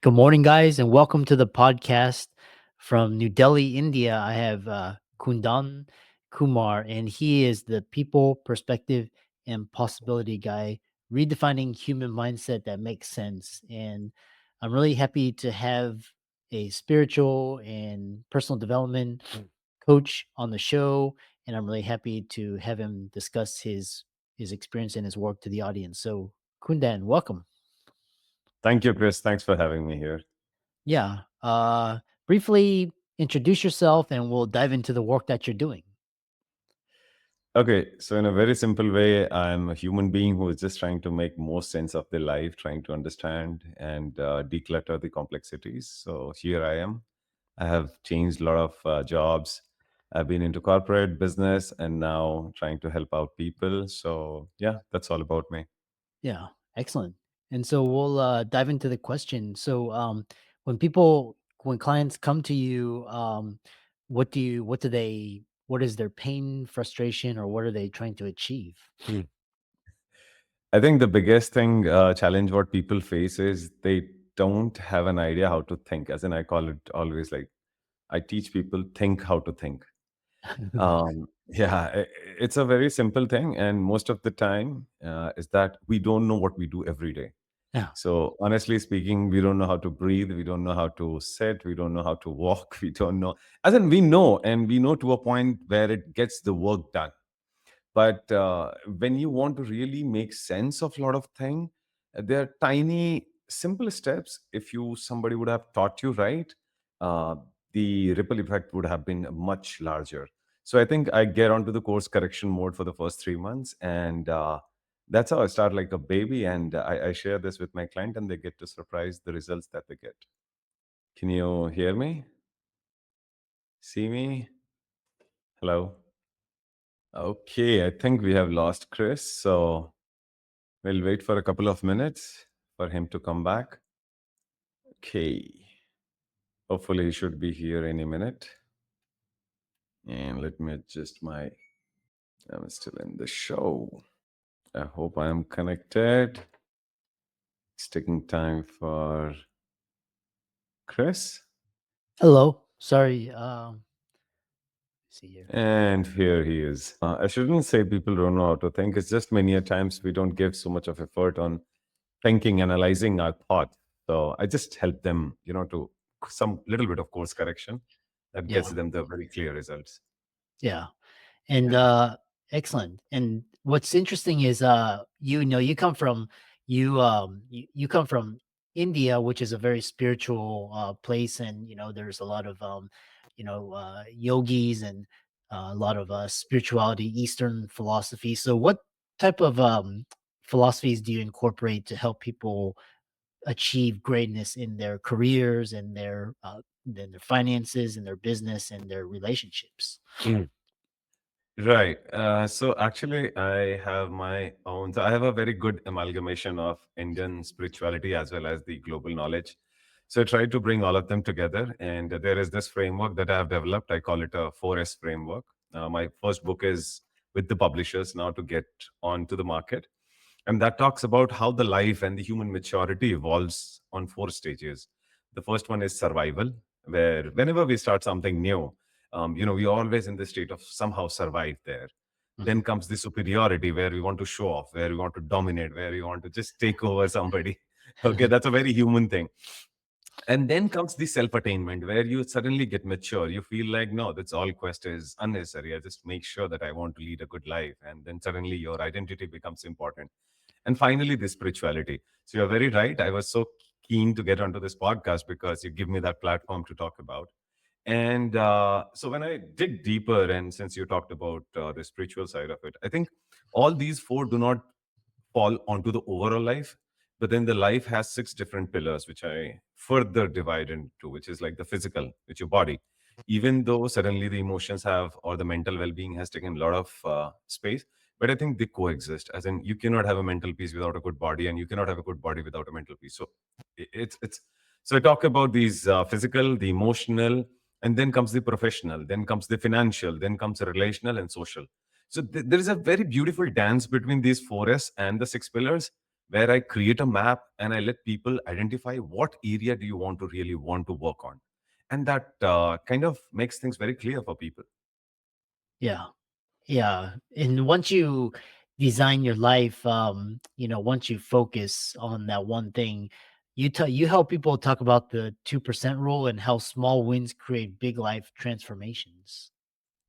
Good morning, guys, and welcome to the podcast from New Delhi, India. I have Kundan Kumar, and he is the people, perspective, and possibility guy, redefining human mindset that makes sense. And I'm really happy to have a spiritual and personal development coach on the show, and I'm really happy to have him discuss his experience and his work to the audience. So, Kundan, welcome. Thank you, Chris. Thanks for having me here. Yeah. Briefly introduce yourself and we'll dive into the work that you're doing. Okay, so in a very simple way, I'm a human being who is just trying to make more sense of their life, trying to understand and declutter the complexities. So here I am. I have changed a lot of jobs. I've been into corporate business and now trying to help out people. So yeah, that's all about me. Yeah. Excellent. And so we'll dive into the question. So when people when clients come to you, what is their pain, frustration, or what are they trying to achieve? I think the biggest thing, challenge what people face is they don't have an idea how to think. As in, I call it always like I teach people think how to think. Yeah, it's a very simple thing, and most of the time is that we don't know what we do every day. Yeah. So honestly speaking, we don't know how to breathe, we don't know how to sit, we don't know how to walk, we don't know. As in, we know, and we know to a point where it gets the work done. But when you want to really make sense of a lot of things, there are tiny simple steps. If you somebody would have taught you right, uh, the ripple effect would have been much larger. So I think I get onto the course correction mode for the first 3 months, and that's how I start like a baby. And I share this with my client, and they get to surprise the results that they get. Can you hear me, see me? Hello. Okay, I think we have lost Chris. So we'll wait for a couple of minutes for him to come back. Okay. Hopefully, he should be here any minute. And let me adjust my. I'm still in the show. I hope I am connected. It's taking time for Chris. Hello. Sorry. See here. And here he is. I shouldn't say people don't know how to think. It's just many a times we don't give so much of effort on thinking, analyzing our thought. So I just help them, to some little bit of course correction that Yeah. gets them the very clear results. Yeah. And Yeah. excellent. And what's interesting is you come from you come from India, which is a very spiritual place, and there's a lot of yogis and a lot of spirituality, Eastern philosophy. So what type of philosophies do you incorporate to help people achieve greatness in their careers and their finances and their business and their relationships? Right. So actually, I have my own. So I have a very good amalgamation of Indian spirituality as well as the global knowledge. So I try to bring all of them together. And there is this framework that I have developed. I call it a 4S framework. My first book is with the publishers now to get onto the market. And that talks about how the life and the human maturity evolves on 4 stages. The first one is survival, where whenever we start something new, we're always in the state of somehow survive there. Then Mhm. comes the superiority, where we want to show off, where we want to dominate, where we want to just take over somebody. Okay, that's a very human thing. And then comes the self attainment, where you suddenly get mature. You feel like, no, that's all quest is unnecessary. I just make sure that I want to lead a good life. And then suddenly your identity becomes important. And finally, the spirituality. So you're very right. I was so keen to get onto this podcast because you give me that platform to talk about. And so when I dig deeper, and since you talked about the spiritual side of it, I think all these four do not fall onto the overall life, but then the life has 6 different pillars, which I further divide into, which is like the physical, which your body. Even though suddenly the emotions have, or the mental well-being has taken a lot of space, but I think they coexist. As in, you cannot have a mental peace without a good body, and you cannot have a good body without a mental peace. So it's so I talk about these physical, the emotional, and then comes the professional, then comes the financial, then comes the relational and social. So there is a very beautiful dance between these 4S and the 6 pillars. where I create a map and I let people identify what area do you want to really want to work on. And that kind of makes things very clear for people. Yeah. Yeah, and once you design your life, once you focus on that one thing, you help people talk about the 2% rule and how small wins create big life transformations.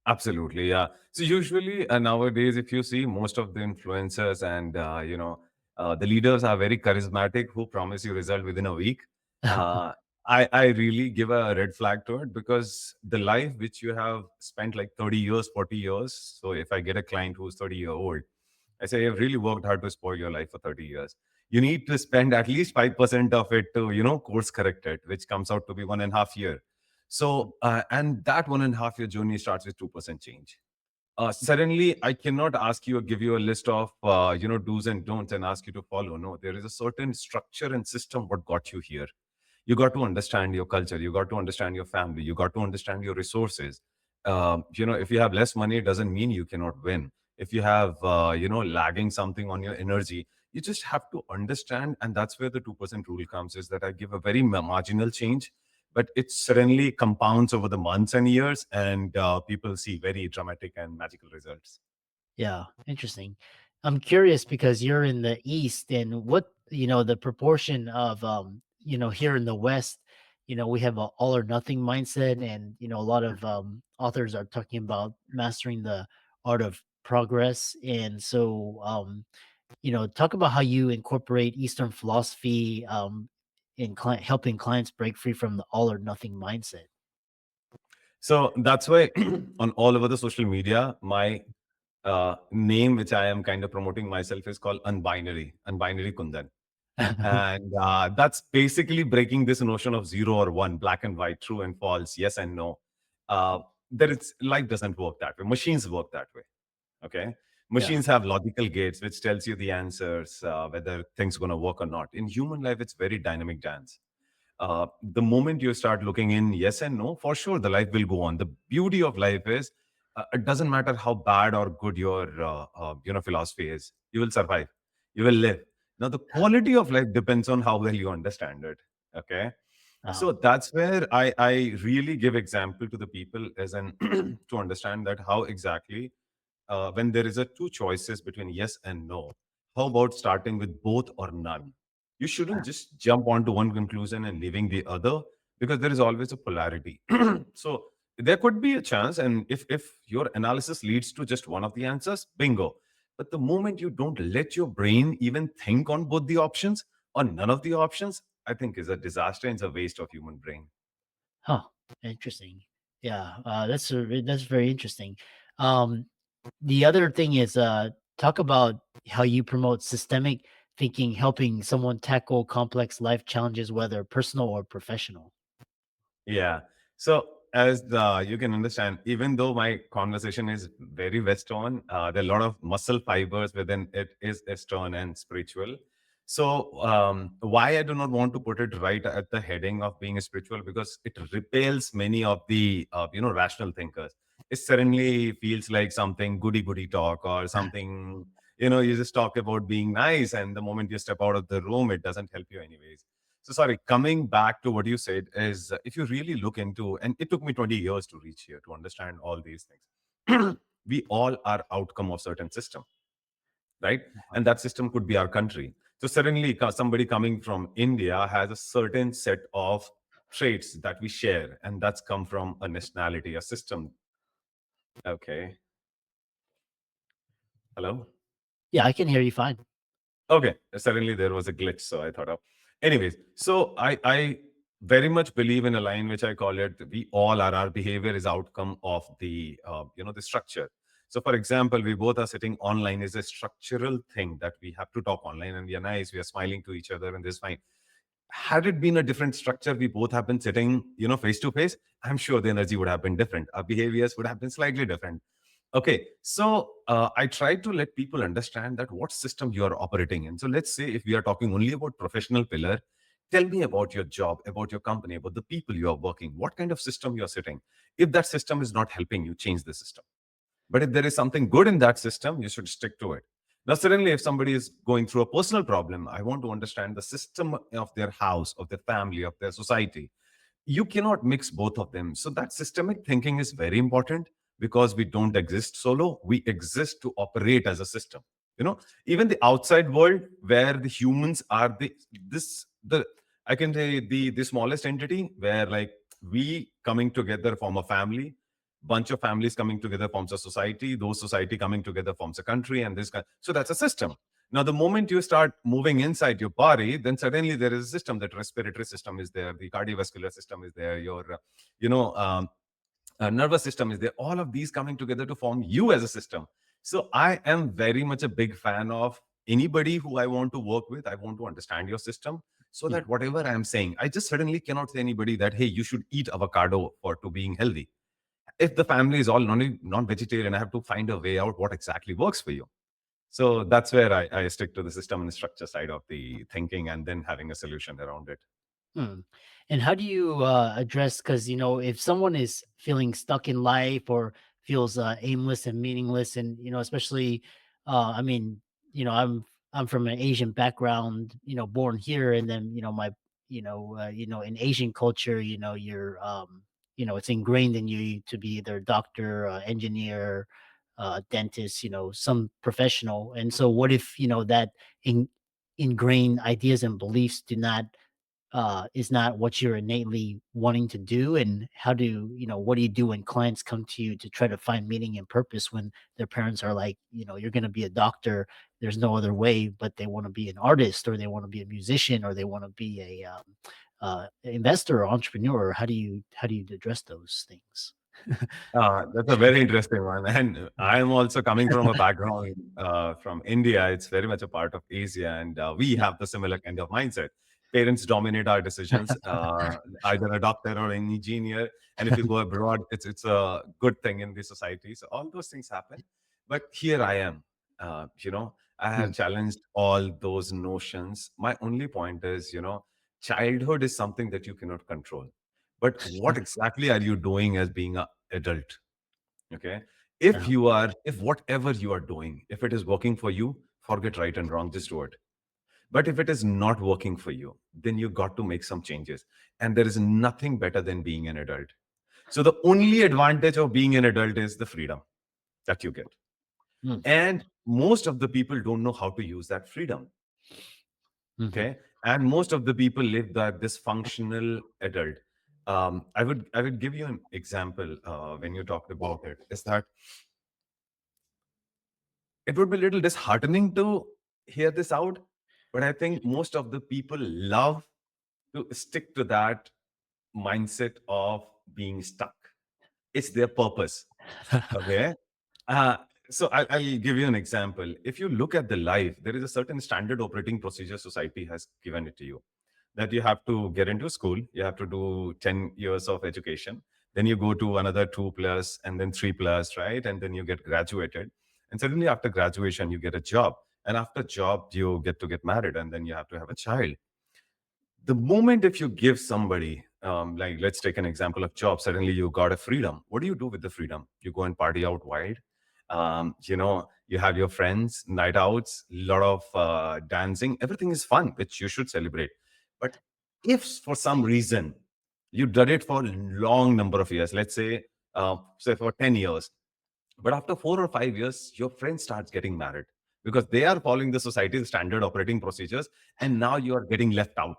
Absolutely, yeah. So usually nowadays, if you see most of the influencers and the leaders are very charismatic who promise you result within a week. Uh, I really give a red flag to it because the life which you have spent like 30 years, 40 years. So if I get a client who's 30-year-old, I say you've really worked hard to spoil your life for 30 years. You need to spend at least 5% of it to course correct it, which comes out to be 1.5 year. So, and that 1.5 year journey starts with 2% change. Suddenly, I cannot ask you or give you a list of, do's and don'ts and ask you to follow. No, there is a certain structure and system what got you here. You got to understand your culture. You got to understand your family. You got to understand your resources. If you have less money, it doesn't mean you cannot win. If you have, lagging something on your energy, you just have to understand. And that's where the 2% rule comes is that I give a very marginal change, but it suddenly compounds over the months and years, and people see very dramatic and magical results. Yeah, interesting. I'm curious because you're in the East and the proportion of, here in the West, we have a all or nothing mindset. And, a lot of authors are talking about mastering the art of progress. And so, talk about how you incorporate Eastern philosophy in helping clients break free from the all or nothing mindset. So that's why on all over the social media, my name, which I am kind of promoting myself, is called Unbinary Kundan. And that's basically breaking this notion of zero or one, black and white, true and false, yes and no. Uh, that it's life doesn't work that way. Machines work that way. Okay, Yeah. machines have logical gates which tells you the answers, whether things going to work or not. In human life, it's very dynamic dance. The moment you start looking in yes and no, for sure the life will go on. The beauty of life is it doesn't matter how bad or good your philosophy is, you will survive, you will live. Now the quality of life depends on how well you understand it. Okay, Uh, so that's where I really give example to the people as an to understand that how exactly when there is a two choices between yes and no, how about starting with both or none? You shouldn't just jump onto one conclusion and leaving the other, because there is always a polarity. So there could be a chance, and if your analysis leads to just one of the answers, bingo. But the moment you don't let your brain even think on both the options or none of the options, I think is a disaster and it's a waste of human brain. huh. Interesting. Yeah. That's very interesting. Um, the other thing is, talk about how you promote systemic thinking, helping someone tackle complex life challenges, whether personal or professional. Yeah. So as you can understand, even though my conversation is very Western, there are a lot of muscle fibers within it is Eastern and spiritual. So why I do not want to put it right at the heading of being spiritual, because it repels many of the rational thinkers. It suddenly feels like something goody goody talk or something. You just talk about being nice, and the moment you step out of the room, it doesn't help you anyways. So sorry, coming back to what you said is if you really look into, and it took me 20 years to reach here to understand all these things. We all are outcome of certain system, right? And that system could be our country. So suddenly somebody coming from India has a certain set of traits that we share, and that's come from a nationality, a system. Okay. Hello? Yeah, I can hear you fine. Okay, suddenly there was a glitch, so I thought of. Anyways, so I very much believe in a line which I call it: we all are, our behavior is outcome of the the structure. So, for example, we both are sitting online is a structural thing that we have to talk online, and we are nice, we are smiling to each other, and this fine. Had it been a different structure, we both have been sitting, face to face, I'm sure the energy would have been different. Our behaviors would have been slightly different. Okay, so I try to let people understand that what system you are operating in. So let's say if we are talking only about professional pillar, tell me about your job, about your company, about the people you are working, what kind of system you are sitting. If that system is not helping you, change the system. But if there is something good in that system, you should stick to it. Now, suddenly, if somebody is going through a personal problem, I want to understand the system of their house, of their family, of their society. You cannot mix both of them. So that systemic thinking is very important, because we don't exist solo. We exist to operate as a system. You know, even the outside world, where the humans are the I can say the smallest entity, where like we coming together form a family, bunch of families coming together forms a society, those society coming together forms a country, and so that's a system. Now, the moment you start moving inside your body, then suddenly there is a system. That respiratory system is there, the cardiovascular system is there, your you know nervous system is there. All of these coming together to form you as a system. So I am very much a big fan of anybody who I want to work with. I want to understand your system, so Mm, that whatever I am saying, I just suddenly cannot say anybody that, hey, you should eat avocado for to being healthy. If the family is all non-vegetarian, I have to find a way out what exactly works for you. So that's where I stick to the system and structure side of the thinking, and then having a solution around it. mm. And how do you address, because if someone is feeling stuck in life or feels aimless and meaningless, and especially, I mean, I'm from an Asian background, born here, and then my, in Asian culture, you're, it's ingrained in you to be either doctor, engineer, dentist, some professional. And so, what if that in, ingrained ideas and beliefs do not is not what you're innately wanting to do? And how do what do you do when clients come to you to try to find meaning and purpose when their parents are like, you're going to be a doctor, there's no other way, but they want to be an artist, or they want to be a musician, or they want to be a investor or entrepreneur? How do you address those things? That's a very interesting one. And I am also coming from a background from India. It's very much a part of Asia, and we Yeah. have the similar kind of mindset. Parents dominate our decisions, either a doctor or an engineer. And if you go abroad, it's a good thing in the society. So all those things happen. But here I am. I have Mm. challenged all those notions. My only point is, childhood is something that you cannot control. But what exactly are you doing as being an adult? Okay. Yeah. If whatever you are doing, if it is working for you, forget right and wrong, just do it. But if it is not working for you, then you got to make some changes. And there is nothing better than being an adult. So the only advantage of being an adult is the freedom that you get. Mm. And most of the people don't know how to use that freedom. Mhm. Okay. And most of the people live that dysfunctional adult. I would give you an example when you talked about it. Is that it would be a little disheartening to hear this out, but I think most of the people love to stick to that mindset of being stuck. It's their purpose. Okay. Uh, so I'll give you an example. If you look at the life, there is a certain standard operating procedure society has given it to you, that you have to get into school, you have to do 10 years of education, then you go to another 2 plus, and then 3 plus, right? And then you get graduated. And suddenly after graduation, you get a job. And after job, you get to get married, and then you have to have a child. The moment if you give somebody, like let's take an example of job, suddenly you got a freedom. What do you do with the freedom? You go and party out wild. You have your friends, night outs, a lot of dancing. Everything is fun, which you should celebrate. But if for some reason you did it for a long number of years, let's say for 10 years, but after 4 or 5 years, your friend starts getting married because they are following the society's standard operating procedures, and now you are getting left out,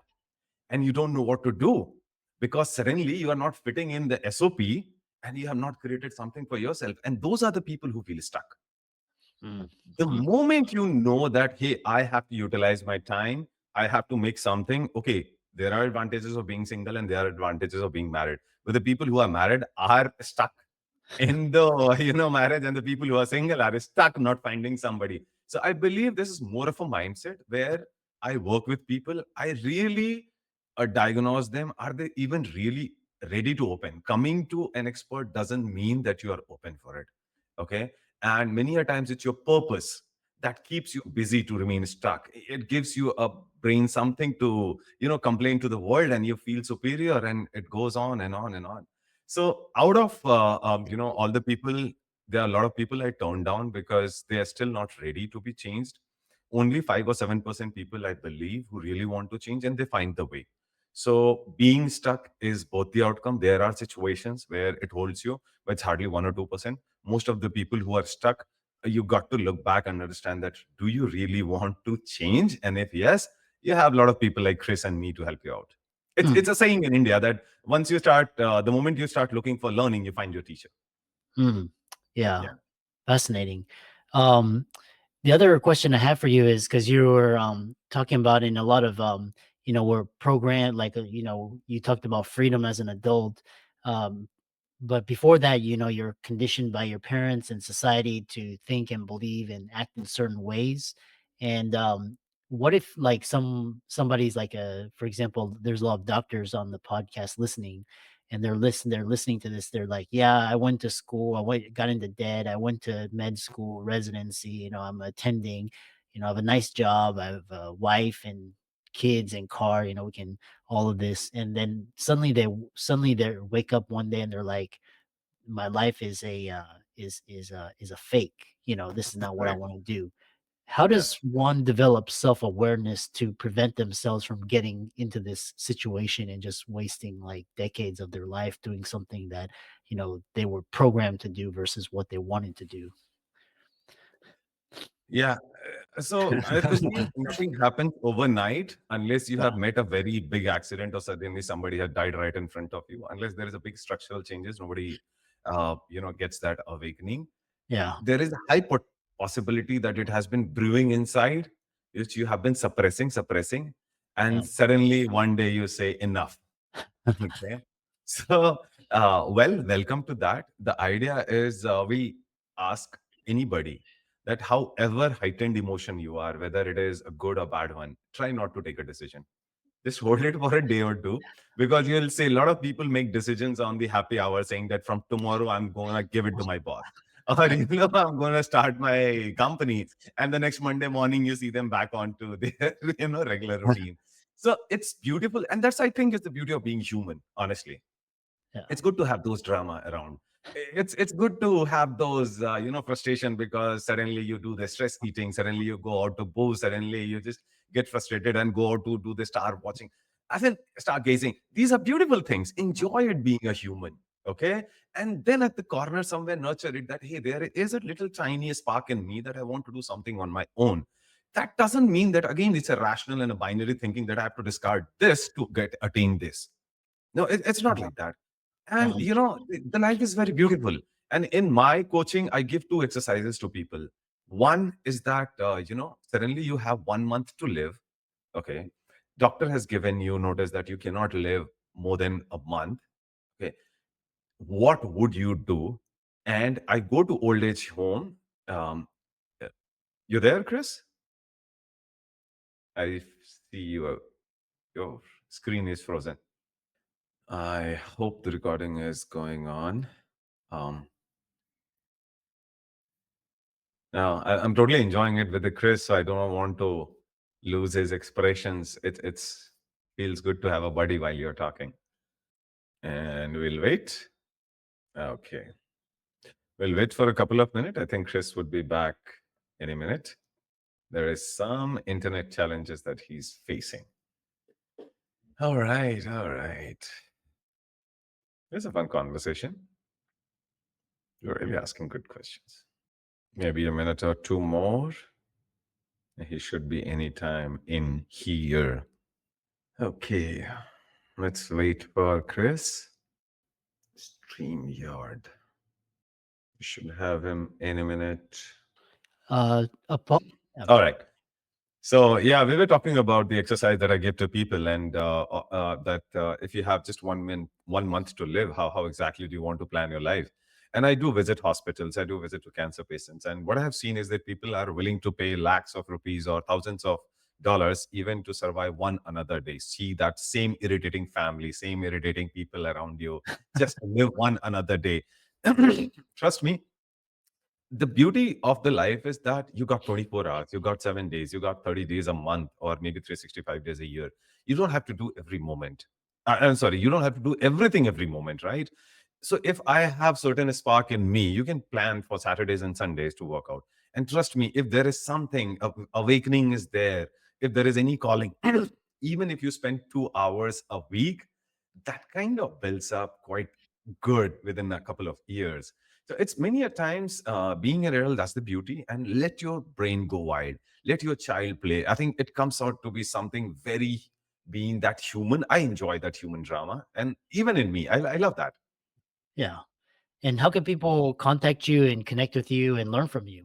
and you don't know what to do, because suddenly you are not fitting in the SOP, and you have not created something for yourself. And those are the people who feel stuck. Mm. The moment you know that, hey, I have to utilize my time, I have to make something. Okay, there are advantages of being single and there are advantages of being married. But the people who are married are stuck in the marriage, and the people who are single are stuck not finding somebody. So I believe this is more of a mindset where I work with people. I really diagnose them. Are they even really ready to open? Coming to an expert doesn't mean that you are open for it. Okay. And many a times it's your purpose that keeps you busy to remain stuck. It gives you a brain something to complain to the world, and you feel superior, and it goes on and on and on. So out of all the people, There are a lot of people I turn down because they are still not ready to be changed. Only 5 or 7% people, I believe, who really want to change, and they find the way. So being stuck is both the outcome. There are situations where it holds you, but it's hardly 1 or 2%. Most of the people who are stuck, you got to look back and understand that, do you really want to change? And if yes, you have a lot of people like Chris and me to help you out. It's Mm, a saying in India that once you start, the moment you start looking for learning, you find your teacher. mm. Yeah, Yeah. fascinating. Um, the other question I have for you is because you were talking about in a lot of we're programmed like you talked about freedom as an adult, um, but before that, you're conditioned by your parents and society to think and believe and act in certain ways. And what if like somebody's like for example, there's a lot of doctors on the podcast listening, and they're listening to this. They're like, yeah, I went to school, got into debt, I went to med school, residency, I'm attending, I have a nice job, I have a wife and kids and car, we can all of this. And then suddenly they wake up one day and they're like, my life is a fake. This is not what I Right. want to do. How Yeah. does one develop self-awareness to prevent themselves from getting into this situation and just wasting like decades of their life doing something that, they were programmed to do versus what they wanted to do? Yeah. So I believe nothing happens overnight unless you Yeah, have met a very big accident or suddenly somebody has died right in front of you. Unless there is a big structural changes, nobody, gets that awakening. yeah, There is a high possibility that it has been brewing inside, which you have been suppressing, yeah, and suddenly one day you say enough. Okay. So, well, welcome to that. The idea is we ask anybody that however heightened emotion you are, whether it is a good or bad one, try not to take a decision. Just hold it for a day or two, because you'll see a lot of people make decisions on the happy hour saying that from tomorrow I'm going to give it to my boss. Or, I'm going to start my company. And the next Monday morning, you see them back onto their, regular routine. So it's beautiful. And that's, I think, is the beauty of being human, honestly. yeah, It's good to have those drama around. It's good to have those frustration, because suddenly you do the stress eating, suddenly you go out to booze, suddenly you just get frustrated and go out to do the star watching. I said stargazing. These are beautiful things. Enjoy it being a human. Okay. And then at the corner somewhere nurture it that, hey, there is a little tiny spark in me that I want to do something on my own. That doesn't mean that again it's a rational and a binary thinking that I have to discard this to get attain this. No, it's not like that. And yeah, the life is very beautiful. And in my coaching, I give two exercises to people. One is that suddenly you have 1 month to live. Okay, doctor has given you notice that you cannot live more than a month. Okay, what would you do? And I go to old age home. Um, uh, you there, Chris? I see you. Your screen is frozen. I hope the recording is going on. Um, Now, I'm totally enjoying it with the Chris, so I don't want to lose his expressions. It's feels good to have a buddy while you're talking. And we'll wait. Okay. We'll wait for a couple of minutes. I think Chris would be back any minute. There is some internet challenges that he's facing. All right, all right. It's a fun conversation. You're really asking good questions. Maybe a minute or two more. He should be anytime in here. Okay, let's wait for Chris. StreamYard. We should have him any minute. yeah, All right. So yeah, we were talking about the exercise that I give to people, and that if you have just 1 month to live, how exactly do you want to plan your life? And I do visit hospitals, I do visit to cancer patients, and what I have seen is that people are willing to pay lakhs of rupees or thousands of dollars even to survive one another day. See that same irritating family, same irritating people around you, just to live one another day. Trust me, the beauty of the life is that you got 24 hours, you got 7 days, you got 30 days a month, or maybe 365 days a year. You don't have to do every moment. I'm sorry, you don't have to do everything every moment, right? So if I have certain spark in me, you can plan for Saturdays and Sundays to work out. And trust me, if there is something, awakening is there, if there is any calling, even if you spend 2 hours a week, that kind of builds up quite good within a couple of years. So it's many a times, being a adult, that's the beauty, and let your brain go wild, let your child play. I think it comes out to be something very, being that human. I enjoy that human drama, and even in me, I love that. Yeah. And how can people contact you and connect with you and learn from you?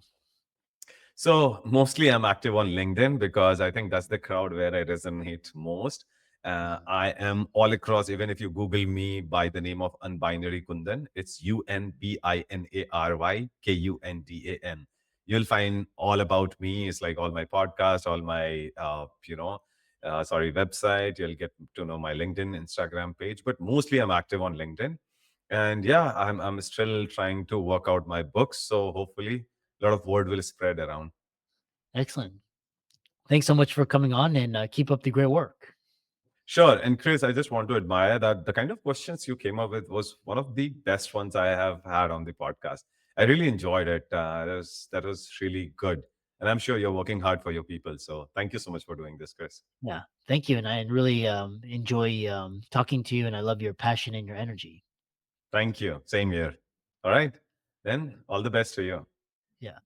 So mostly I'm active on LinkedIn because I think that's the crowd where I resonate most. Mhm. I am all across, even if you Google me by the name of Unbinary Kundan, it's UNBINARYKUNDAN. You'll find all about me. It's like all my podcasts, all my, website. You'll get to know my LinkedIn, Instagram page, but mostly I'm active on LinkedIn. And yeah, I'm still trying to work out my books. So hopefully a lot of word will spread around. Excellent. Thanks so much for coming on and keep up the great work. Sure. And Chris, I just want to admire that the kind of questions you came up with was one of the best ones I have had on the podcast. I really enjoyed it. That was really good. And I'm sure you're working hard for your people. So thank you so much for doing this, Chris. Yeah. Thank you. And I really enjoy talking to you, and I love your passion and your energy. Thank you. Same here. All right. Then all the best to you. Yeah.